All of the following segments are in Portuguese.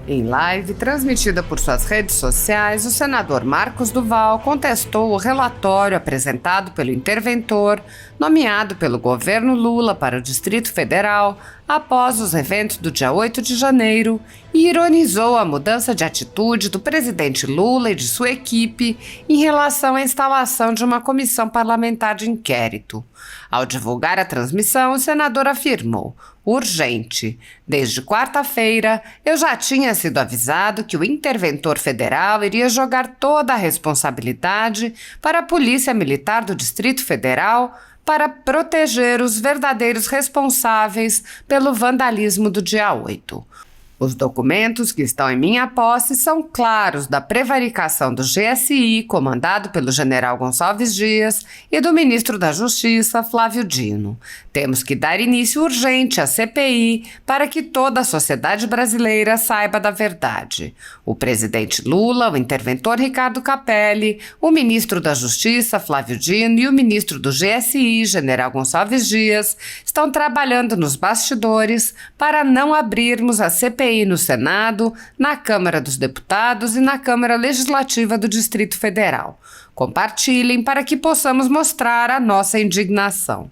Em live transmitida por suas redes sociais, o senador Marcos Duval contestou o relatório apresentado pelo interventor, nomeado pelo governo Lula para o Distrito Federal após os eventos do dia 8 de janeiro e ironizou a mudança de atitude do presidente Lula e de sua equipe em relação à instalação de uma comissão parlamentar de inquérito. Ao divulgar a transmissão, o senador afirmou: urgente. Desde quarta-feira, eu já tinha sido avisado que o interventor federal iria jogar toda a responsabilidade para a Polícia Militar do Distrito Federal para proteger os verdadeiros responsáveis pelo vandalismo do dia 8. Os documentos que estão em minha posse são claros da prevaricação do GSI, comandado pelo general Gonçalves Dias, e do ministro da Justiça, Flávio Dino. Temos que dar início urgente à CPI para que toda a sociedade brasileira saiba da verdade. O presidente Lula, o interventor Ricardo Capelli, o ministro da Justiça, Flávio Dino, e o ministro do GSI, general Gonçalves Dias, estão trabalhando nos bastidores para não abrirmos a CPI no Senado, na Câmara dos Deputados e na Câmara Legislativa do Distrito Federal. Compartilhem para que possamos mostrar a nossa indignação.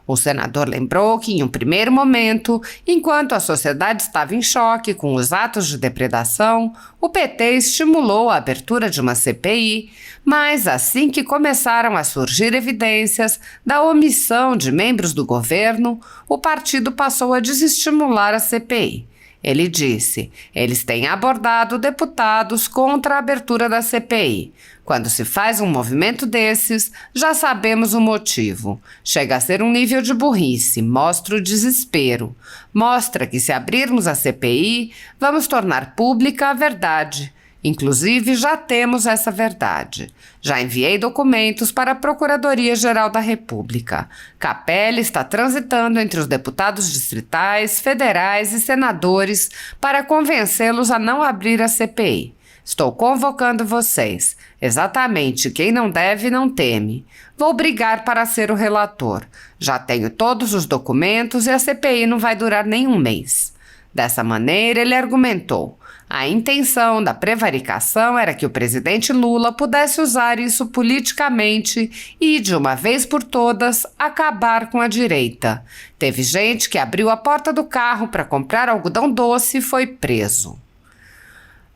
O senador lembrou que, em um primeiro momento, enquanto a sociedade estava em choque com os atos de depredação, o PT estimulou a abertura de uma CPI, mas assim que começaram a surgir evidências da omissão de membros do governo, o partido passou a desestimular a CPI. Ele disse: eles têm abordado deputados contra a abertura da CPI. Quando se faz um movimento desses, já sabemos o motivo. Chega a ser um nível de burrice, mostra o desespero. Mostra que se abrirmos a CPI, vamos tornar pública a verdade. Inclusive, já temos essa verdade. Já enviei documentos para a Procuradoria-Geral da República. Capelli está transitando entre os deputados distritais, federais e senadores para convencê-los a não abrir a CPI. Estou convocando vocês. Exatamente, quem não deve não teme. Vou brigar para ser o relator. Já tenho todos os documentos e a CPI não vai durar nem um mês. Dessa maneira, ele argumentou: a intenção da prevaricação era que o presidente Lula pudesse usar isso politicamente e, de uma vez por todas, acabar com a direita. Teve gente que abriu a porta do carro para comprar algodão doce e foi preso.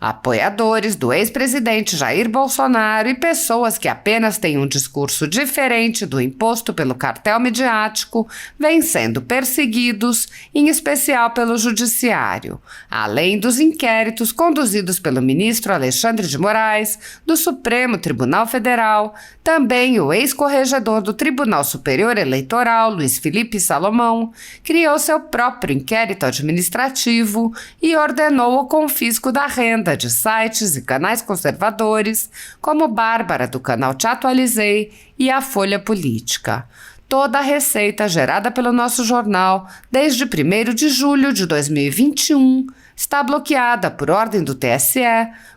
Apoiadores do ex-presidente Jair Bolsonaro e pessoas que apenas têm um discurso diferente do imposto pelo cartel midiático vêm sendo perseguidos, em especial pelo judiciário, além dos inquéritos conduzidos pelo ministro Alexandre de Moraes, do Supremo Tribunal Federal. Também o ex-corregedor do Tribunal Superior Eleitoral, Luiz Felipe Salomão, criou seu próprio inquérito administrativo e ordenou o confisco da renda de sites e canais conservadores, como Bárbara do canal Te Atualizei e a Folha Política. Toda a receita gerada pelo nosso jornal desde 1º de julho de 2021 está bloqueada por ordem do TSE,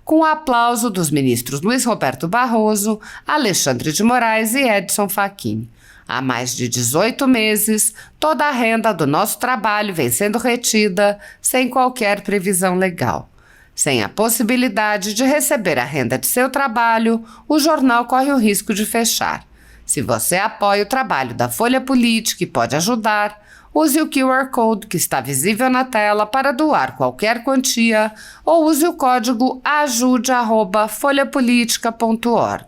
com o aplauso dos ministros Luiz Roberto Barroso, Alexandre de Moraes e Edson Fachin. Há mais de 18 meses, toda a renda do nosso trabalho vem sendo retida sem qualquer previsão legal. Sem a possibilidade de receber a renda de seu trabalho, o jornal corre o risco de fechar. Se você apoia o trabalho da Folha Política e pode ajudar, use o QR Code que está visível na tela para doar qualquer quantia ou use o código ajude@folhapolitica.org.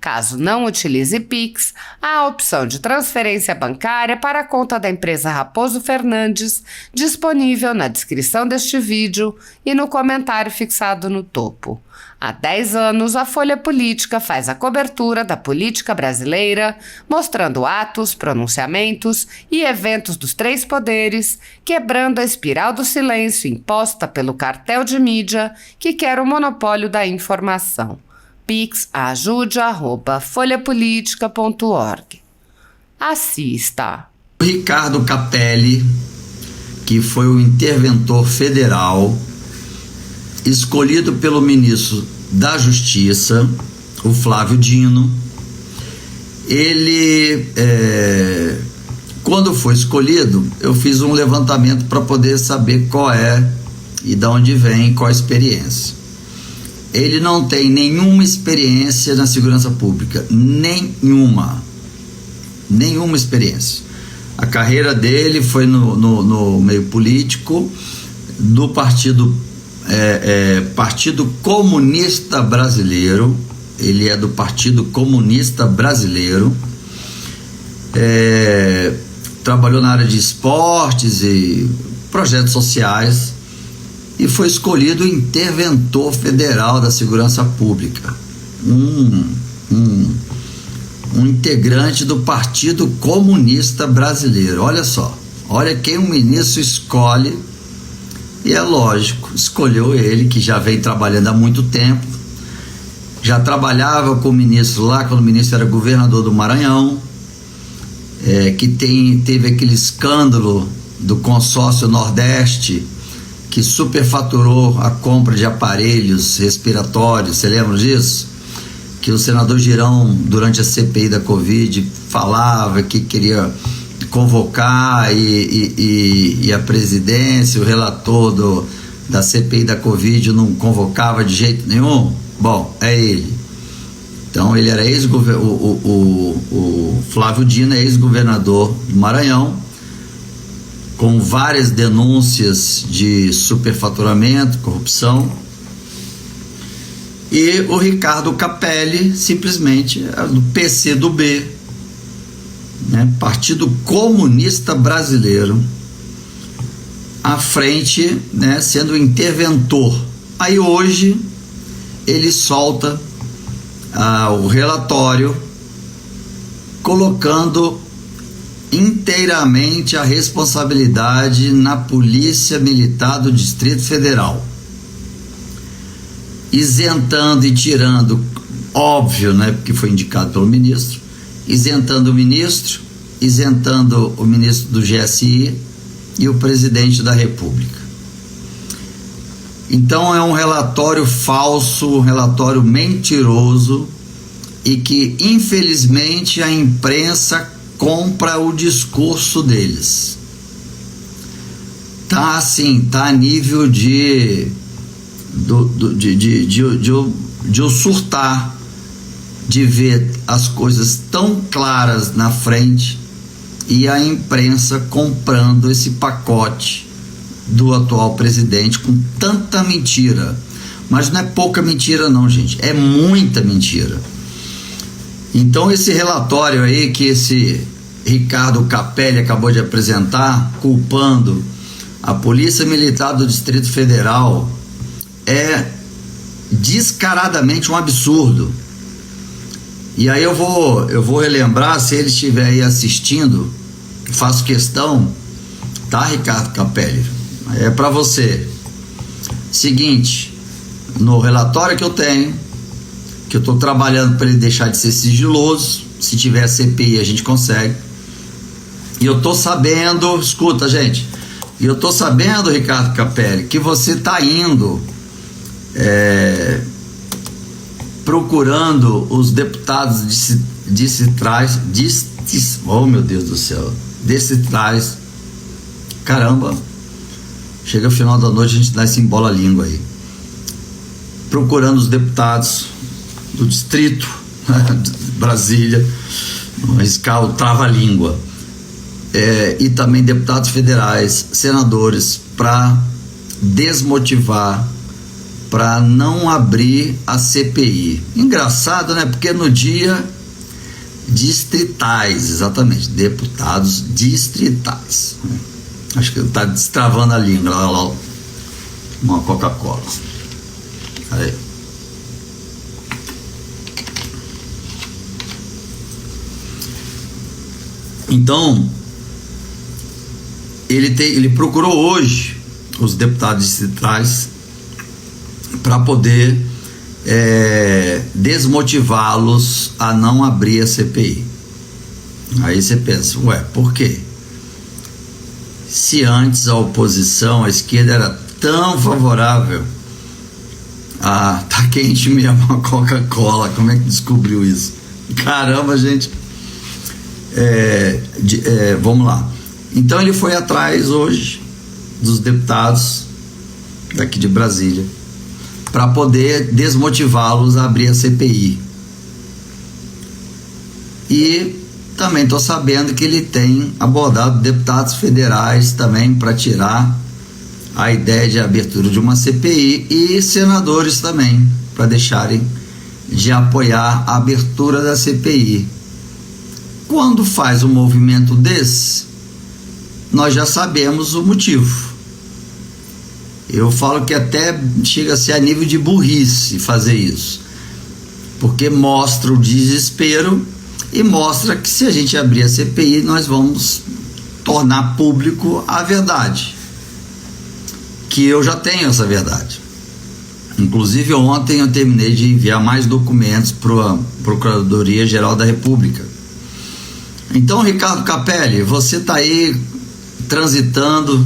Caso não utilize Pix, há a opção de transferência bancária para a conta da empresa Raposo Fernandes, disponível na descrição deste vídeo e no comentário fixado no topo. Há 10 anos, a Folha Política faz a cobertura da política brasileira, mostrando atos, pronunciamentos e eventos dos 3 poderes, quebrando a espiral do silêncio imposta pelo cartel de mídia que quer o monopólio da informação. Pix ajude@folhapolitica.org. Assista. Ricardo Capelli, que foi o interventor federal escolhido pelo ministro da Justiça, o Flávio Dino, ele, quando foi escolhido, eu fiz um levantamento para poder saber qual é e de onde vem, qual a experiência. Ele não tem nenhuma experiência na segurança pública, nenhuma experiência. A carreira dele foi no meio político do Partido Comunista Brasileiro. Ele é do Partido Comunista Brasileiro. Trabalhou na área de esportes e projetos sociais e foi escolhido interventor federal da segurança pública, um integrante do Partido Comunista Brasileiro. Olha só, olha quem o ministro escolhe, e é lógico, escolheu ele, que já vem trabalhando há muito tempo, já trabalhava com o ministro lá quando o ministro era governador do Maranhão, que teve aquele escândalo do consórcio Nordeste, que superfaturou a compra de aparelhos respiratórios. Você lembra disso? Que o senador Girão, durante a CPI da Covid, falava que queria convocar e a presidência, o relator da CPI da Covid não convocava de jeito nenhum. Bom, é ele. Então ele era o Flávio Dino é ex-governador do Maranhão, com várias denúncias de superfaturamento, corrupção. E o Ricardo Capelli, simplesmente, do PCdoB, né, Partido Comunista Brasileiro, à frente, né, sendo interventor. Aí hoje ele solta o relatório colocando inteiramente a responsabilidade na Polícia Militar do Distrito Federal, isentando e tirando, óbvio, né, porque foi indicado pelo ministro, isentando o ministro, isentando o ministro do GSI e o presidente da República. Então é um relatório falso, um relatório mentiroso, e que infelizmente a imprensa compra o discurso deles. Tá assim, tá a nível de eu surtar, de ver as coisas tão claras na frente e a imprensa comprando esse pacote do atual presidente com tanta mentira. Mas não é pouca mentira não, gente, é muita mentira. Então esse relatório aí que esse Ricardo Capelli acabou de apresentar, culpando a Polícia Militar do Distrito Federal, é descaradamente um absurdo. E aí eu vou relembrar, se ele estiver aí assistindo, faço questão, tá, Ricardo Capelli? É para você. Seguinte, no relatório que eu tenho, que eu estou trabalhando para ele deixar de ser sigiloso, se tiver CPI a gente consegue, e eu estou sabendo, escuta gente, e eu estou sabendo, Ricardo Capelli, que você está indo procurando os deputados distritais, oh meu Deus do céu, distritais, caramba, chega o final da noite a gente dá esse embola a língua aí, procurando os deputados do distrito, de Brasília, arriscar o trava-língua, e também deputados federais, senadores, para desmotivar, para não abrir a CPI. Engraçado, né? Porque no dia distritais, exatamente, deputados distritais. Acho que está destravando a língua. Lá, uma Coca-Cola. Aí. Então, ele procurou hoje os deputados distritais para poder desmotivá-los a não abrir a CPI. Aí você pensa, ué, por quê? Se antes a oposição, a esquerda era tão favorável a tá quente mesmo a Coca-Cola, como é que descobriu isso? Caramba, gente. Vamos lá. Então ele foi atrás hoje dos deputados daqui de Brasília, para poder desmotivá-los a abrir a CPI. E também estou sabendo que ele tem abordado deputados federais também para tirar a ideia de abertura de uma CPI, e senadores também, para deixarem de apoiar a abertura da CPI. Quando faz um movimento desse, nós já sabemos o motivo. Eu falo que até chega a ser a nível de burrice fazer isso, porque mostra o desespero e mostra que se a gente abrir a CPI, nós vamos tornar público a verdade, que eu já tenho essa verdade. Inclusive ontem eu terminei de enviar mais documentos para a Procuradoria-Geral da República. Então, Ricardo Capelli, você está aí transitando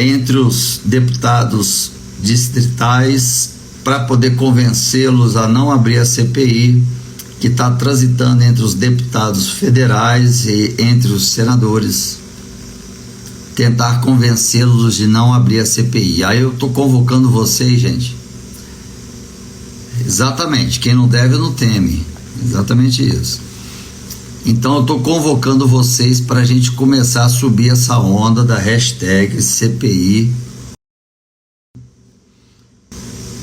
entre os deputados distritais para poder convencê-los a não abrir a CPI, que está transitando entre os deputados federais e entre os senadores, tentar convencê-los de não abrir a CPI. Aí eu estou convocando vocês, gente. Exatamente, quem não deve não teme, exatamente isso. Então eu estou convocando vocês para a gente começar a subir essa onda da hashtag CPI.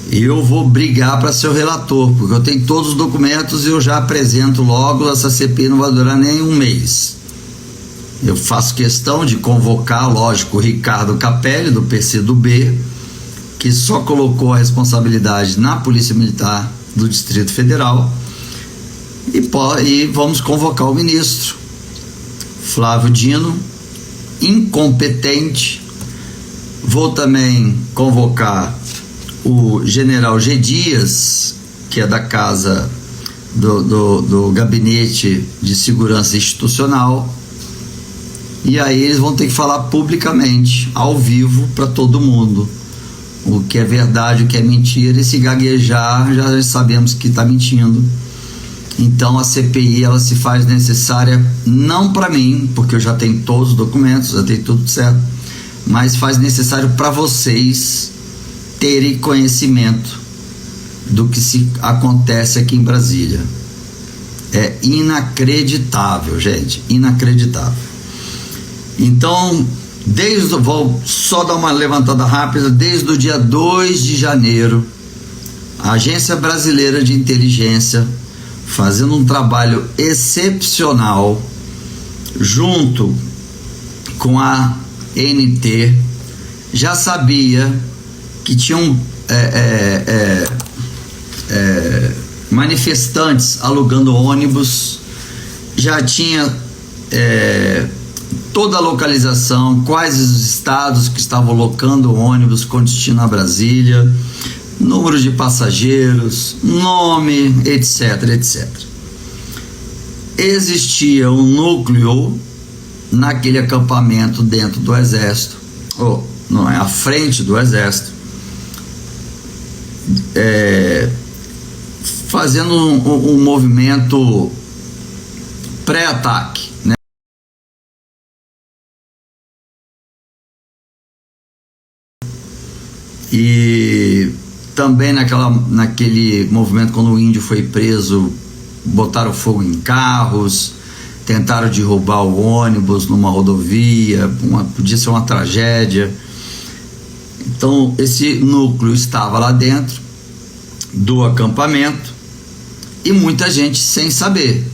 E eu vou brigar para ser o relator, porque eu tenho todos os documentos e eu já apresento logo. Essa CPI não vai durar nem um mês. Eu faço questão de convocar, lógico, o Ricardo Capelli, do PCdoB, que só colocou a responsabilidade na Polícia Militar do Distrito Federal. E vamos convocar o ministro Flávio Dino, incompetente. Vou também convocar o general G. Dias, que é da casa do Gabinete de Segurança Institucional, e aí eles vão ter que falar publicamente, ao vivo, para todo mundo, o que é verdade, o que é mentira, e se gaguejar, já sabemos que está mentindo. Então a CPI ela se faz necessária não para mim, porque eu já tenho todos os documentos, já tenho tudo certo, mas faz necessário para vocês terem conhecimento do que se acontece aqui em Brasília. É inacreditável, gente, inacreditável. Então, vou só dar uma levantada rápida. Desde o dia 2 de janeiro, a Agência Brasileira de Inteligência, fazendo um trabalho excepcional junto com a ANT, já sabia que tinham manifestantes alugando ônibus, já tinha toda a localização, quais os estados que estavam locando ônibus com destino a Brasília, número de passageiros, nome, etc, etc. Existia um núcleo naquele acampamento dentro do Exército, ou não é, à frente do Exército, fazendo um movimento pré-ataque, né? E também naquele movimento, quando o índio foi preso, botaram fogo em carros, tentaram derrubar o ônibus numa rodovia, podia ser uma tragédia. Então esse núcleo estava lá dentro do acampamento e muita gente sem saber.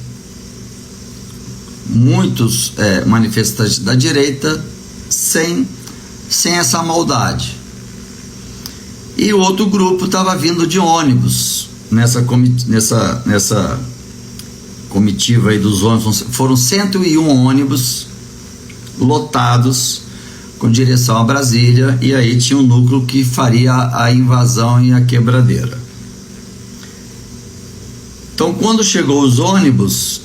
Muitos manifestantes da direita sem essa maldade. E o outro grupo estava vindo de ônibus nessa comitiva aí dos ônibus. Foram 101 ônibus lotados com direção a Brasília, e aí tinha um núcleo que faria a invasão e a quebradeira. Então, quando chegou os ônibus,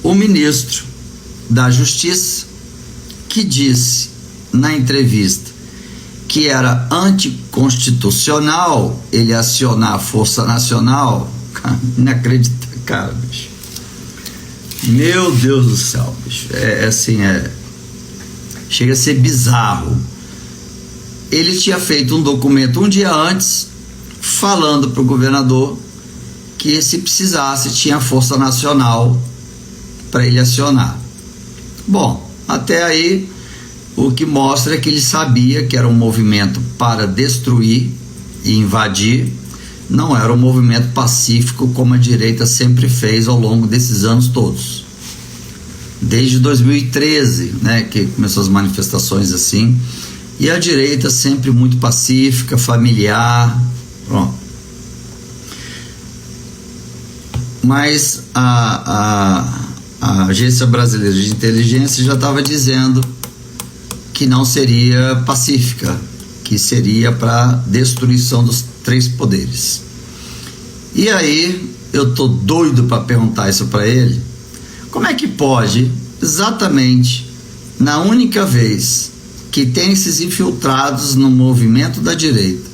o ministro da Justiça, que disse na entrevista que era anticonstitucional ele acionar a Força Nacional, inacreditável, cara, bicho. Meu Deus do céu, bicho. Chega a ser bizarro. Ele tinha feito um documento um dia antes, falando para o governador que, se precisasse, tinha força nacional para ele acionar. Bom, até aí o que mostra é que ele sabia que era um movimento para destruir e invadir, não era um movimento pacífico como a direita sempre fez ao longo desses anos todos. Desde 2013, né, que começou as manifestações assim, e a direita sempre muito pacífica, familiar, pronto. Mas a Agência Brasileira de Inteligência já estava dizendo que não seria pacífica, que seria para destruição dos 3 poderes. E aí eu tô doido para perguntar isso para ele. Como é que pode, exatamente na única vez que tem esses infiltrados no movimento da direita,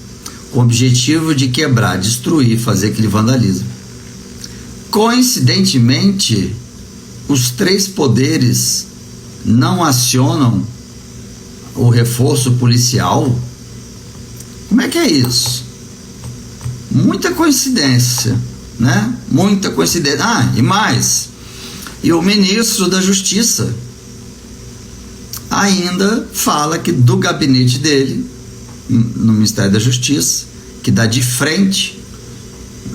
com o objetivo de quebrar, destruir, fazer aquele vandalismo, coincidentemente os 3 poderes não acionam o reforço policial? Como é que é isso? Muita coincidência, né? Muita coincidência. E mais, e o ministro da Justiça ainda fala que do gabinete dele, no Ministério da Justiça, que dá de frente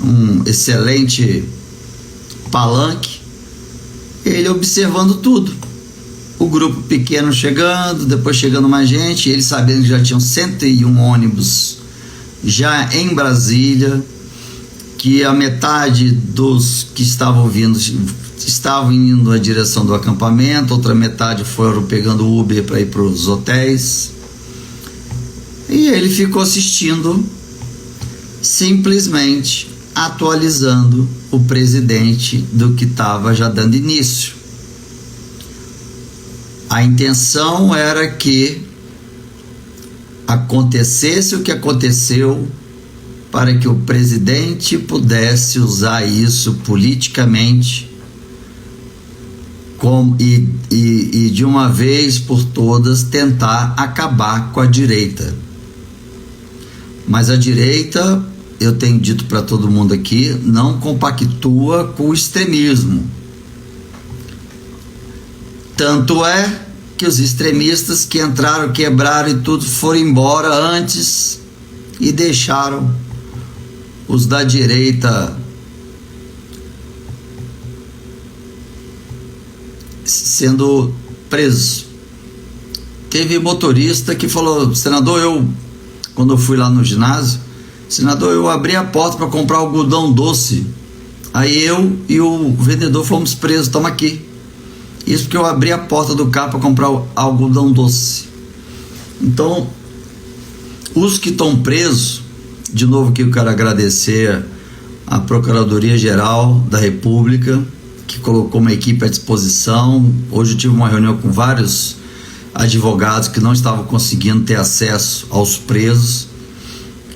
um excelente palanque, ele observando tudo. O grupo pequeno chegando, depois chegando mais gente, ele sabendo que já tinham 101 ônibus já em Brasília, que a metade dos que estavam vindo estavam indo na direção do acampamento, outra metade foram pegando Uber para ir para os hotéis, e ele ficou assistindo, simplesmente atualizando o presidente do que estava já dando início. A intenção era que acontecesse o que aconteceu, para que o presidente pudesse usar isso politicamente e de uma vez por todas tentar acabar com a direita. Mas a direita, eu tenho dito para todo mundo aqui, não compactua com o extremismo. Tanto é que os extremistas que entraram, quebraram e tudo, foram embora antes e deixaram os da direita sendo presos. Teve motorista que falou: senador, quando eu fui lá no ginásio, senador, eu abri a porta para comprar algodão doce, aí eu e o vendedor fomos presos, toma aqui. Isso porque eu abri a porta do carro para comprar o algodão doce. Então, os que estão presos, de novo que eu quero agradecer à Procuradoria-Geral da República, que colocou uma equipe à disposição. Hoje eu tive uma reunião com vários advogados que não estavam conseguindo ter acesso aos presos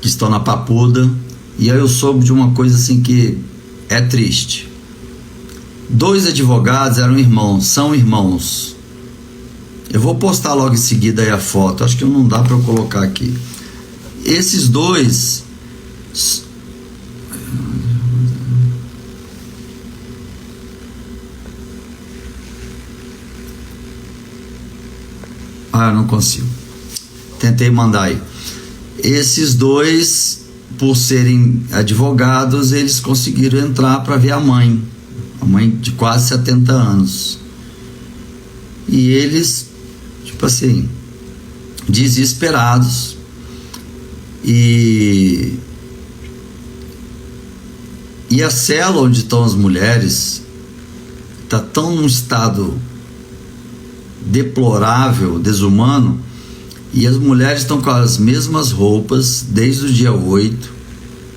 que estão na Papuda, e aí eu soube de uma coisa assim que é triste. 2 advogados eram irmãos, são irmãos. Eu vou postar logo em seguida aí a foto, acho que não dá para eu colocar aqui. Esses 2 eu não consigo. Tentei mandar aí. Esses 2, por serem advogados, eles conseguiram entrar para ver a mãe de quase 70 anos. E eles, tipo assim, desesperados. E a cela onde estão as mulheres está tão num estado deplorável, desumano, e as mulheres estão com as mesmas roupas desde o dia 8,